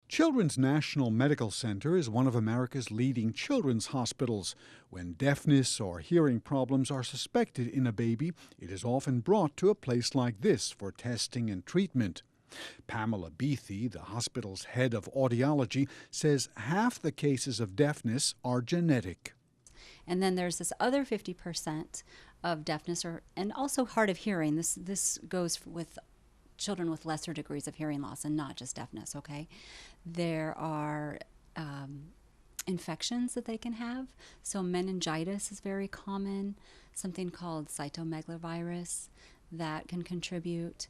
Children's National Medical Center is one of America's leading children's hospitals. When deafness or hearing problems are suspected in a baby, it is often brought to a place like this for testing and treatment. Pamela Buethe, the hospital's head of audiology, says half the cases of deafness are genetic. And then there's this other 50% of deafness and also hard of hearing. This goes with children with lesser degrees of hearing loss and not just deafness, okay? There are infections that they can have. So meningitis is very common, something called cytomegalovirus that can contribute.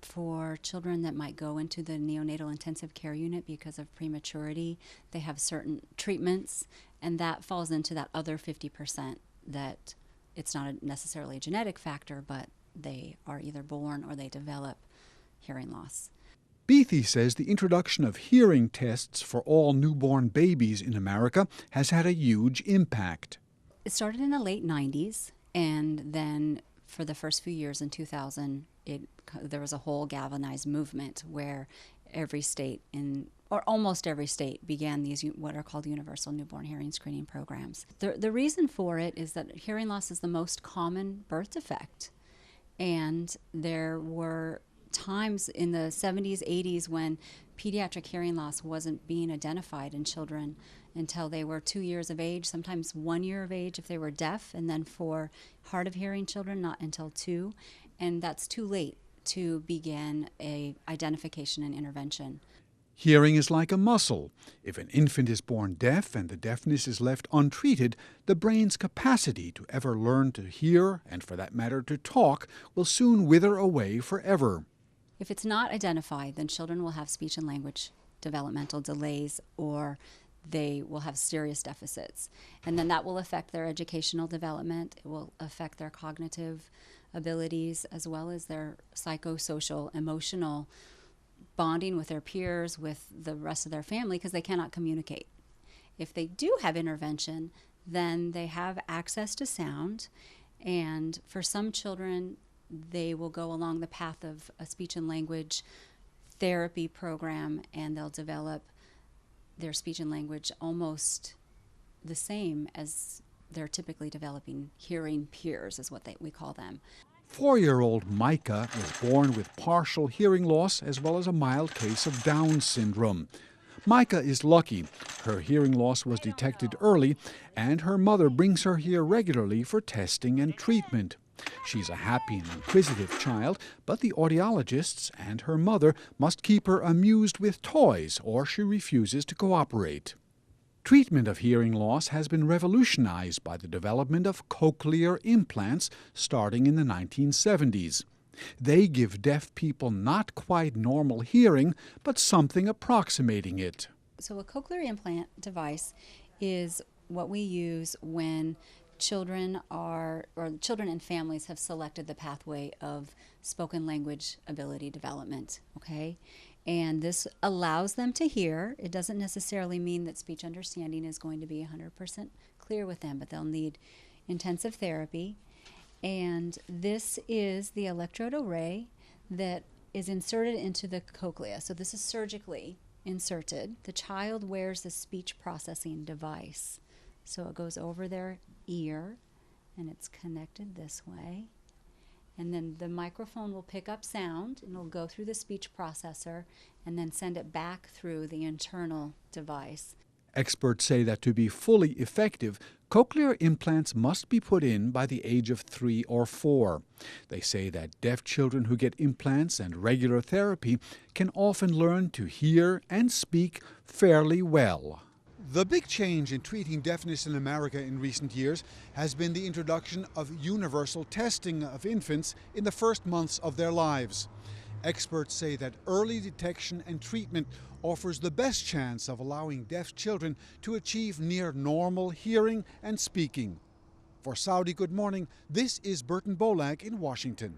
For children that might go into the neonatal intensive care unit because of prematurity, they have certain treatments, and that falls into that other 50% that it's not necessarily a genetic factor, but they are either born or they develop hearing loss. Buethe says the introduction of hearing tests for all newborn babies in America has had a huge impact. It started in the late 90s, and then for the first few years in 2000, there was a whole galvanized movement where every state, or almost every state, began these what are called universal newborn hearing screening programs. The reason for it is that hearing loss is the most common birth defect. And there were times in the 70s, 80s when pediatric hearing loss wasn't being identified in children until they were 2 years of age, sometimes 1 year of age if they were deaf, and then for hard of hearing children, not until 2. And that's too late to begin a identification and intervention. Hearing is like a muscle. If an infant is born deaf and the deafness is left untreated, the brain's capacity to ever learn to hear, and for that matter to talk, will soon wither away forever. If it's not identified, then children will have speech and language developmental delays, or they will have serious deficits. And then that will affect their educational development. It will affect their cognitive abilities, as well as their psychosocial, emotional bonding with their peers, with the rest of their family, because they cannot communicate. If they do have intervention, then they have access to sound, and for some children, they will go along the path of a speech and language therapy program, and they'll develop their speech and language almost the same as they're typically developing hearing peers, is what we call them. 4-year-old Micah was born with partial hearing loss as well as a mild case of Down syndrome. Micah is lucky. Her hearing loss was detected early, and her mother brings her here regularly for testing and treatment. She's a happy and inquisitive child, but the audiologists and her mother must keep her amused with toys or she refuses to cooperate. Treatment of hearing loss has been revolutionized by the development of cochlear implants starting in the 1970s. They give deaf people not quite normal hearing, but something approximating it. So a cochlear implant device is what we use when children and families have selected the pathway of spoken language ability development, okay? And this allows them to hear. It doesn't necessarily mean that speech understanding is going to be 100% clear with them, but they'll need intensive therapy. And this is the electrode array that is inserted into the cochlea. So this is surgically inserted. The child wears the speech processing device. So it goes over their ear, and it's connected this way. And then the microphone will pick up sound, and it'll go through the speech processor and then send it back through the internal device. Experts say that to be fully effective, cochlear implants must be put in by the age of 3 or 4. They say that deaf children who get implants and regular therapy can often learn to hear and speak fairly well. The big change in treating deafness in America in recent years has been the introduction of universal testing of infants in the first months of their lives. Experts say that early detection and treatment offers the best chance of allowing deaf children to achieve near normal hearing and speaking. For Saudi Good Morning, this is Burton Bolak in Washington.